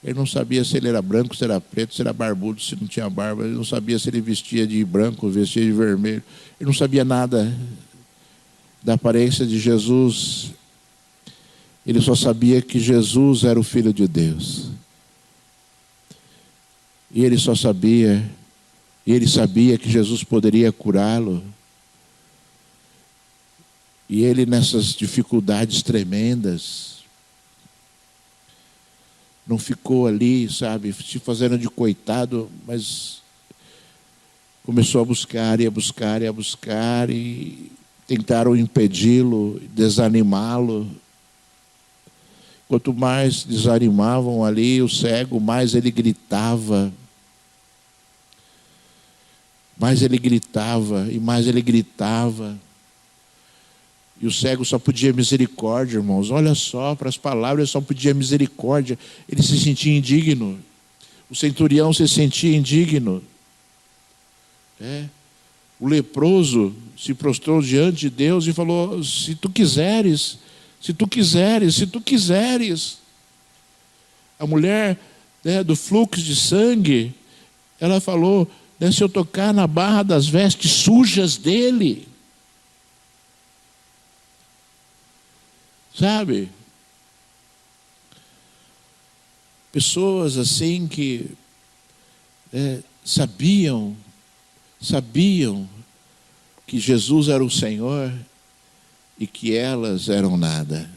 ele não sabia se ele era branco, se era preto, se era barbudo, se não tinha barba, ele não sabia se ele vestia de branco, vestia de vermelho, ele não sabia nada da aparência de Jesus. Ele só sabia que Jesus era o Filho de Deus. E ele sabia que Jesus poderia curá-lo. E ele, nessas dificuldades tremendas, não ficou ali, sabe, se fazendo de coitado, mas começou a buscar e tentaram impedi-lo, desanimá-lo. Quanto mais desanimavam ali o cego, mais ele gritava. E o cego só pedia misericórdia, irmãos. Olha só, para as palavras, só pedia misericórdia. Ele se sentia indigno. O centurião se sentia indigno. O leproso se prostrou diante de Deus e falou, se tu quiseres. A mulher, né, do fluxo de sangue, ela falou, né, se eu tocar na barra das vestes sujas dele. Sabe? Pessoas assim que sabiam que Jesus era o Senhor e que elas eram nada.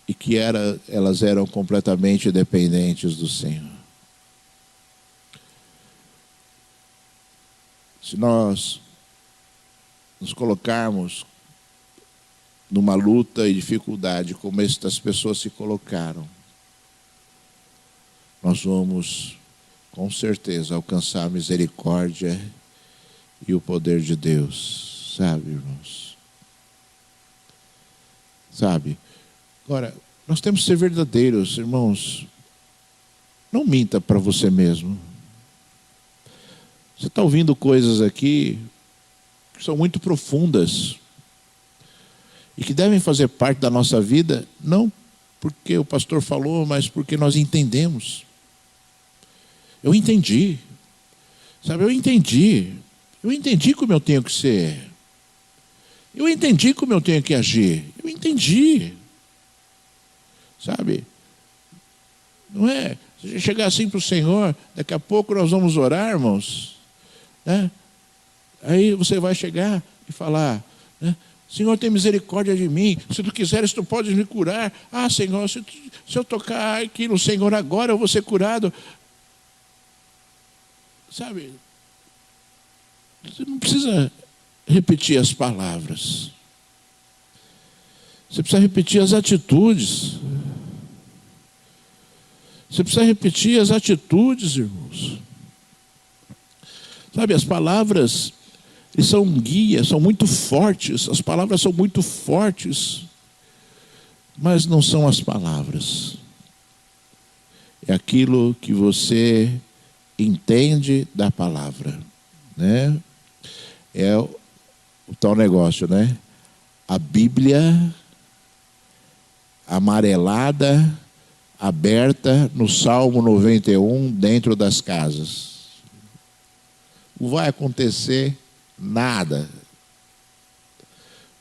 E que elas eram completamente dependentes do Senhor. Se nós nos colocarmos numa luta e dificuldade como estas pessoas se colocaram, nós vamos com certeza alcançar a misericórdia e o poder de Deus, sabe, irmãos? Sabe? Agora, nós temos que ser verdadeiros, irmãos. Não minta para você mesmo. Você está ouvindo coisas aqui que são muito profundas, e que devem fazer parte da nossa vida, não porque o pastor falou, mas porque nós entendemos. Eu entendi. Sabe, eu entendi como eu tenho que ser. Eu entendi como eu tenho que agir. Eu entendi. Sabe? Não é? Se a gente chegar assim para o Senhor, daqui a pouco nós vamos orar, irmãos. Né? Aí você vai chegar e falar, né? Senhor, tem misericórdia de mim. Se tu quiseres, tu podes me curar. Ah, Senhor, se eu tocar aqui no Senhor agora, eu vou ser curado. Sabe? Você não precisa repetir as palavras. Você precisa repetir as atitudes. Você precisa repetir as atitudes, irmãos. Sabe, as palavras, eles são um guia, são muito fortes. As palavras são muito fortes. Mas não são as palavras. É aquilo que você entende da palavra, né? É o tal negócio, né? A Bíblia amarelada, aberta no Salmo 91, dentro das casas. Não vai acontecer nada.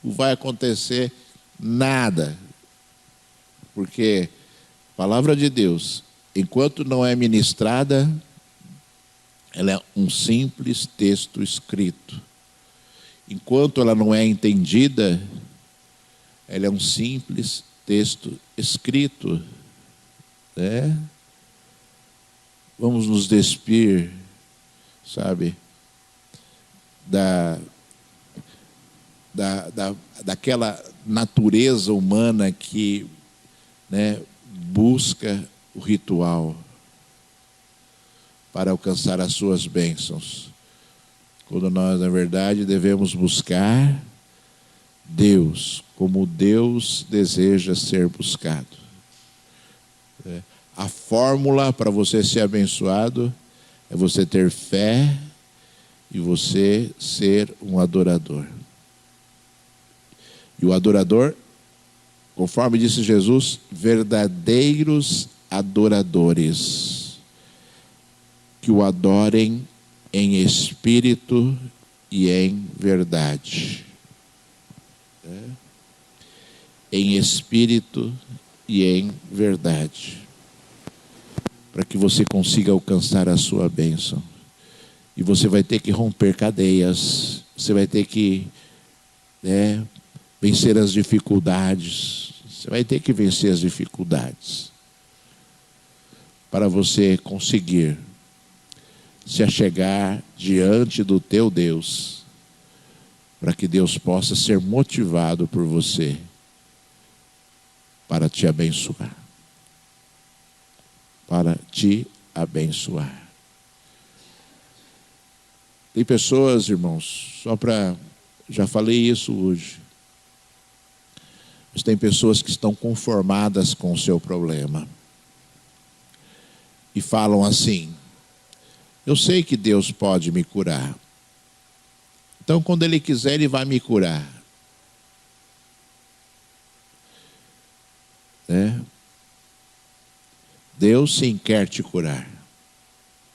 Não vai acontecer nada. Porque a palavra de Deus, enquanto não é ministrada, ela é um simples texto escrito. Enquanto ela não é entendida, ela é um simples texto escrito. Né? Vamos nos despir, sabe, daquela natureza humana que, né, busca o ritual para alcançar as suas bênçãos. Quando nós, na verdade, devemos buscar Deus, como Deus deseja ser buscado. A fórmula para você ser abençoado é você ter fé e você ser um adorador. E o adorador, conforme disse Jesus, verdadeiros adoradores, que o adorem em espírito e em verdade. Em espírito e em verdade. Para que você consiga alcançar a sua bênção. E você vai ter que romper cadeias. Você vai ter que vencer as dificuldades. Você vai ter que vencer as dificuldades. Para você conseguir se achegar diante do teu Deus, para que Deus possa ser motivado por você para te abençoar. Para te abençoar. Tem pessoas, irmãos, já falei isso hoje, mas tem pessoas que estão conformadas com o seu problema e falam assim: eu sei que Deus pode me curar. Então, quando Ele quiser, Ele vai me curar. Deus sim quer te curar.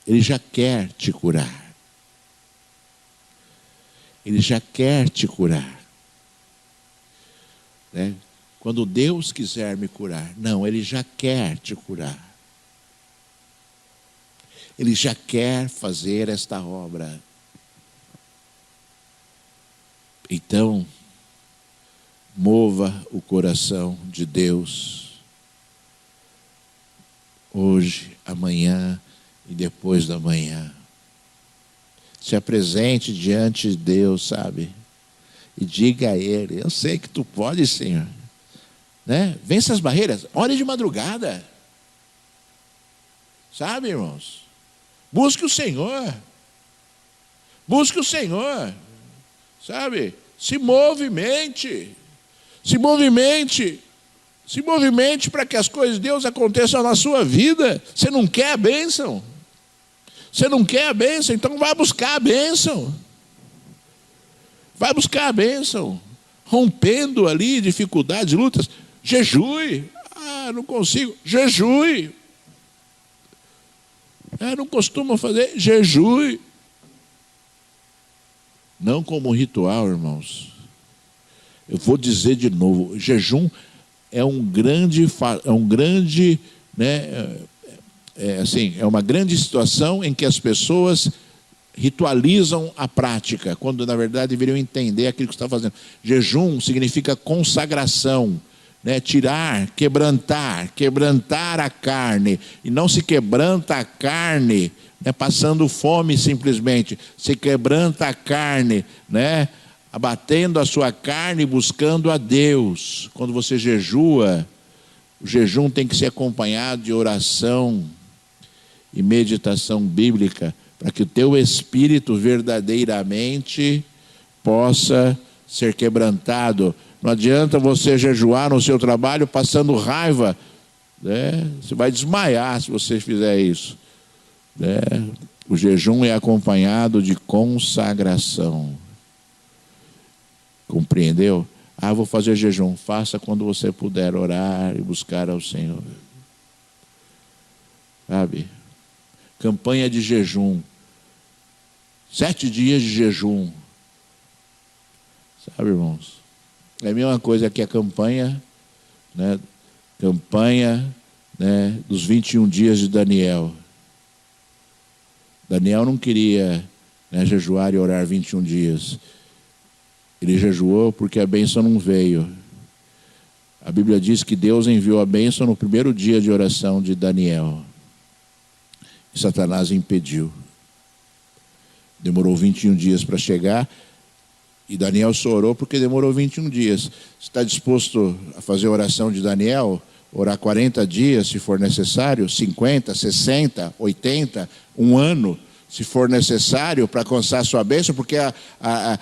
Ele já quer te curar. Ele já quer te curar. Quando Deus quiser me curar. Não, Ele já quer te curar. Ele já quer fazer esta obra. Então, mova o coração de Deus. Hoje, amanhã e depois da manhã. Se apresente diante de Deus, sabe? E diga a Ele: eu sei que Tu pode, Senhor. Vence as barreiras. Ore de madrugada. Sabe, irmãos? Busque o Senhor. Busque o Senhor. Sabe? Se movimente. Se movimente. Se movimente para que as coisas de Deus aconteçam na sua vida. Você não quer a bênção? Você não quer a bênção? Então vai buscar a bênção. Vai buscar a bênção. rompendo ali dificuldades, lutas, jejue. Ah, não consigo, jejue. Ah, não costumo fazer, jejue. Não como ritual, irmãos. Eu vou dizer de novo, jejum é é uma grande situação em que as pessoas ritualizam a prática, quando na verdade deveriam entender aquilo que está fazendo. Jejum significa consagração, né? Tirar, quebrantar a carne. E não se quebranta a carne, né, passando fome simplesmente. Se quebranta a carne, né, abatendo a sua carne, buscando a Deus. Quando você jejua, o jejum tem que ser acompanhado de oração e meditação bíblica, para que o teu espírito verdadeiramente possa ser quebrantado. Não adianta você jejuar no seu trabalho passando raiva, né? Você vai desmaiar se você fizer isso, né? O jejum é acompanhado de consagração. Compreendeu? Ah, vou fazer jejum. Faça quando você puder orar e buscar ao Senhor. Sabe? Campanha de jejum. 7 dias de jejum. Sabe, irmãos? É a mesma coisa que a campanha, né? Campanha, né, dos 21 dias de Daniel. Daniel não queria, né, jejuar e orar 21 dias. Ele jejuou porque a bênção não veio. A Bíblia diz que Deus enviou a bênção no primeiro dia de oração de Daniel. E Satanás impediu. Demorou 21 dias para chegar. E Daniel só orou porque demorou 21 dias. Você está disposto a fazer a oração de Daniel? Orar 40 dias, se for necessário? 50, 60, 80, um ano, se for necessário, para alcançar a sua bênção? Porque,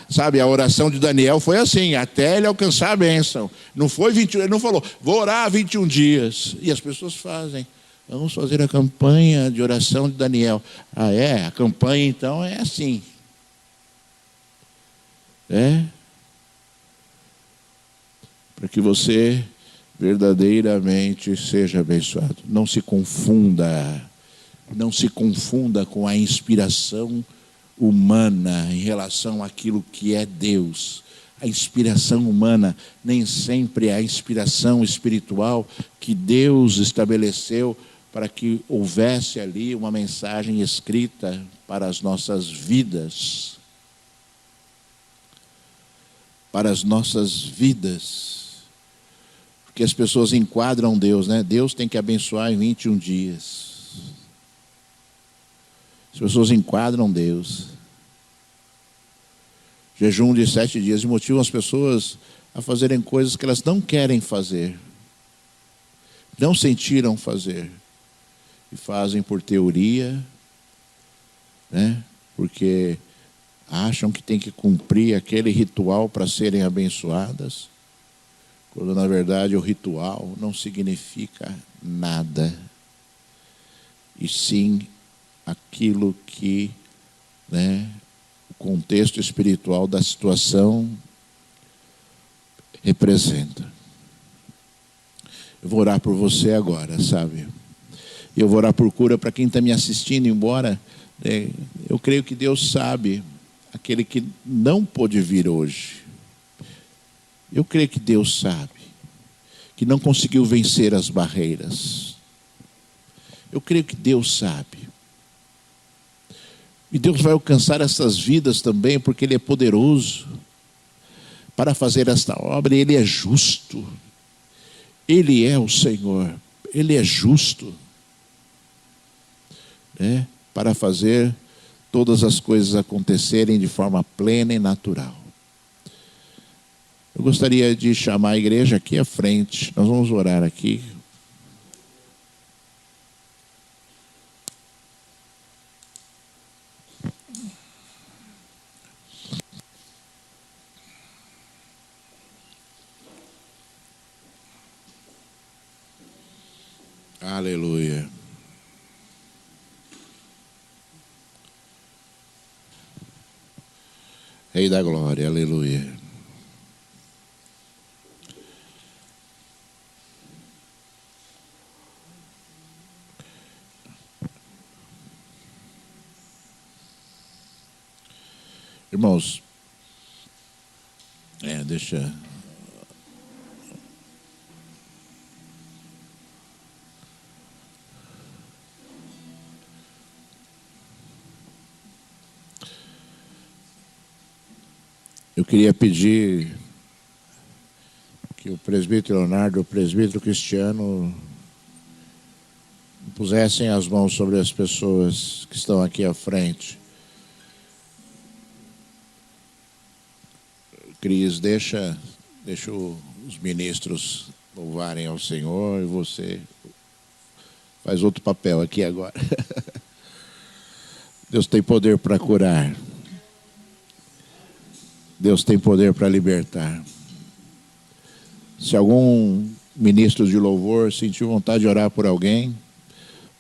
sabe, a oração de Daniel foi assim, até ele alcançar a bênção. Não foi 21, ele não falou, vou orar 21 dias. E as pessoas fazem. Vamos fazer a campanha de oração de Daniel. Ah, é? A campanha, então, é assim. É? Para que você verdadeiramente seja abençoado. Não se confunda. Não se confunda com a inspiração humana em relação àquilo que é Deus. A inspiração humana nem sempre é a inspiração espiritual que Deus estabeleceu para que houvesse ali uma mensagem escrita para as nossas vidas. Para as nossas vidas. Porque as pessoas enquadram Deus, né? Deus tem que abençoar em 21 dias. As pessoas enquadram Deus. Jejum de 7 dias e motivam as pessoas a fazerem coisas que elas não querem fazer. Não sentiram fazer. E fazem por teoria, né? Porque acham que tem que cumprir aquele ritual para serem abençoadas, quando na verdade o ritual não significa nada, e sim aquilo que, né, o contexto espiritual da situação representa. Eu vou orar por você agora, sabe? E eu vou orar por cura para quem está me assistindo, embora eu creio que Deus sabe aquele que não pôde vir hoje. Eu creio que Deus sabe que não conseguiu vencer as barreiras. Eu creio que Deus sabe. E Deus vai alcançar essas vidas também, porque Ele é poderoso para fazer esta obra, e Ele é justo. Ele é o Senhor, Ele é justo, né, para fazer todas as coisas acontecerem de forma plena e natural. Eu gostaria de chamar a igreja aqui à frente. Nós vamos orar aqui. Aleluia. Rei da glória, aleluia. Irmãos, deixa... Eu queria pedir que o presbítero Leonardo e o presbítero Cristiano pusessem as mãos sobre as pessoas que estão aqui à frente. Cris, deixa os ministros louvarem ao Senhor e você faz outro papel aqui agora. Deus tem poder para curar. Deus tem poder para libertar. Se algum ministro de louvor sentir vontade de orar por alguém,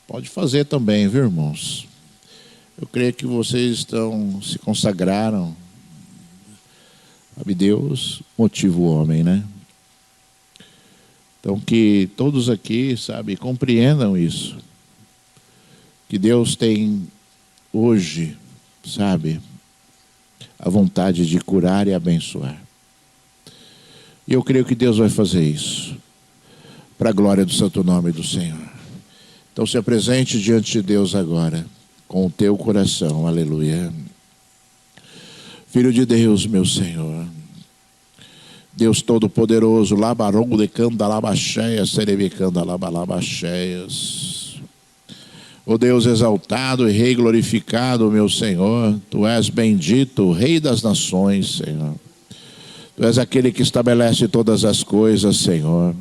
pode fazer também, viu, irmãos? Eu creio que vocês se consagraram. Sabe, Deus motiva o homem, né? Então que todos aqui, sabe, compreendam isso. Que Deus tem hoje, sabe, a vontade de curar e abençoar. E eu creio que Deus vai fazer isso, para a glória do santo nome do Senhor. Então se apresente diante de Deus agora, com o teu coração, aleluia. Filho de Deus, meu Senhor, Deus Todo-Poderoso, labarom de canda labacheias, serebicanda labalabacheias. Ó Deus exaltado e Rei glorificado, meu Senhor, Tu és bendito, Rei das nações, Senhor. Tu és aquele que estabelece todas as coisas, Senhor.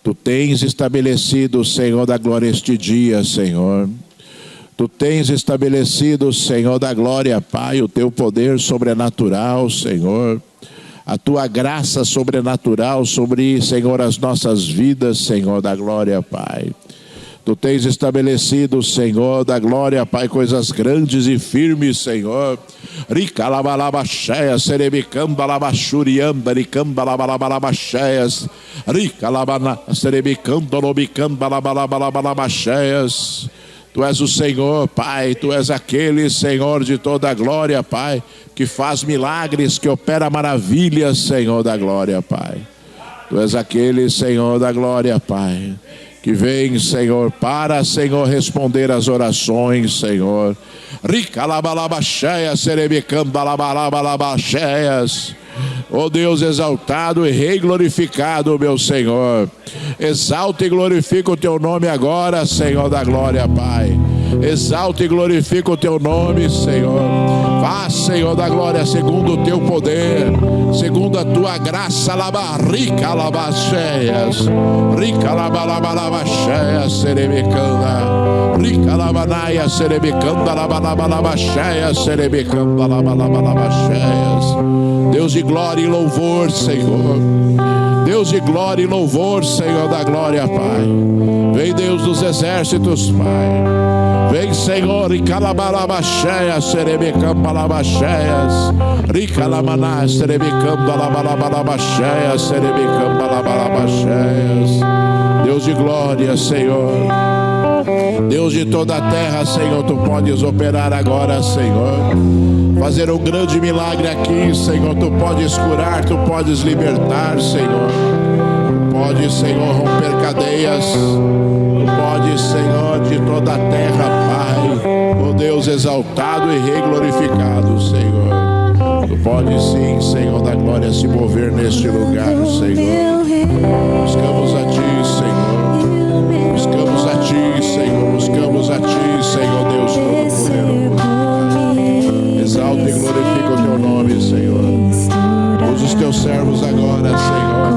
Tu tens estabelecido, Senhor da glória, este dia, Senhor. Tu tens estabelecido, Senhor da glória, Pai, o Teu poder sobrenatural, Senhor. A Tua graça sobrenatural sobre, Senhor, as nossas vidas, Senhor da glória, Pai. Tu tens estabelecido, Senhor da glória, Pai, coisas grandes e firmes, Senhor. Rica labalabacheias, serebicamba labachuriamba, ricamba labalabacheias, rica labana, serebicamba lobicamba labalabacheias. Tu és o Senhor, Pai, Tu és aquele, Senhor, de toda a glória, Pai, que faz milagres, que opera maravilhas, Senhor da glória, Pai. Tu és aquele, Senhor da glória, Pai, que vem, Senhor, para, Senhor, responder às orações, Senhor. Rica labalabacheias, serebicamba labalabacheias. Ó Deus exaltado e Rei glorificado, meu Senhor. Exalta e glorifica o Teu nome agora, Senhor da glória, Pai. Exalta e glorifica o Teu nome, Senhor. Faz, Senhor da glória, segundo o Teu poder, segundo a Tua graça, rica labacheias, rica labalabacheias, serebicanda, rica labanaia, serebicanda, labalabacheias, serebicanda, labalabacheias. Deus de glória e louvor, Senhor. Deus de glória e louvor, Senhor da glória, Pai. Vem, Deus dos exércitos, Pai. Vem, Senhor, e calabalabacheias, serebicamba labacheias, rica lamanás, serebicamba labalabacheias, serebicamba labalabacheias. Deus de glória, Senhor. Deus de toda a terra, Senhor, Tu podes operar agora, Senhor. Fazer um grande milagre aqui, Senhor. Tu podes curar, Tu podes libertar, Senhor. Tu podes, Senhor, romper cadeias. Tu podes, Senhor, de toda a terra, Pai. Oh Deus exaltado e Rei glorificado, Senhor. Tu podes sim, Senhor da glória, se mover neste lugar, Senhor. Buscamos a Ti, Senhor. Buscamos a Ti, Senhor. Buscamos a Ti, Senhor Deus Todo-Poderoso. Exalta e glorifica o Teu nome, Senhor. Usa os Teus servos agora, Senhor,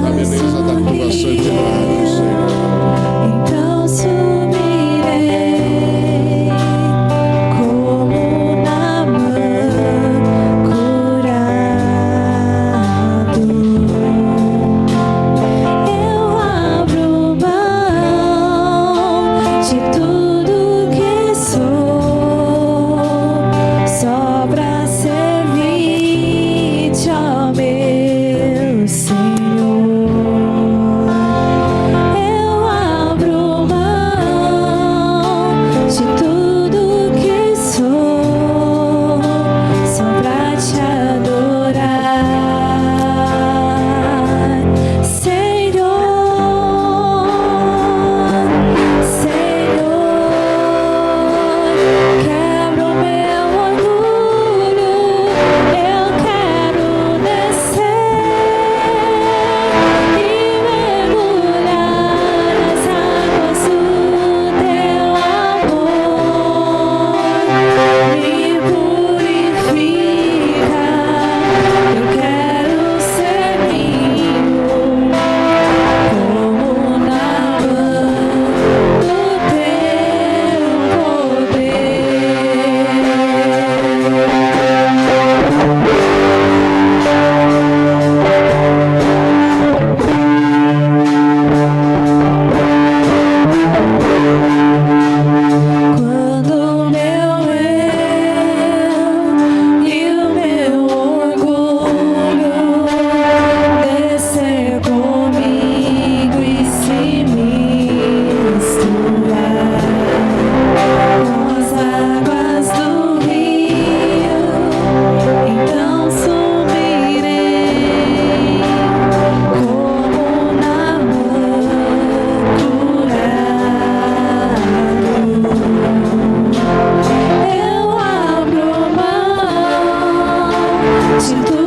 na beleza da Tua santidade, Senhor. Então subirei como Naamã curado. Eu abro mão de tudo que sou, só pra servir-te, ó meu de tudo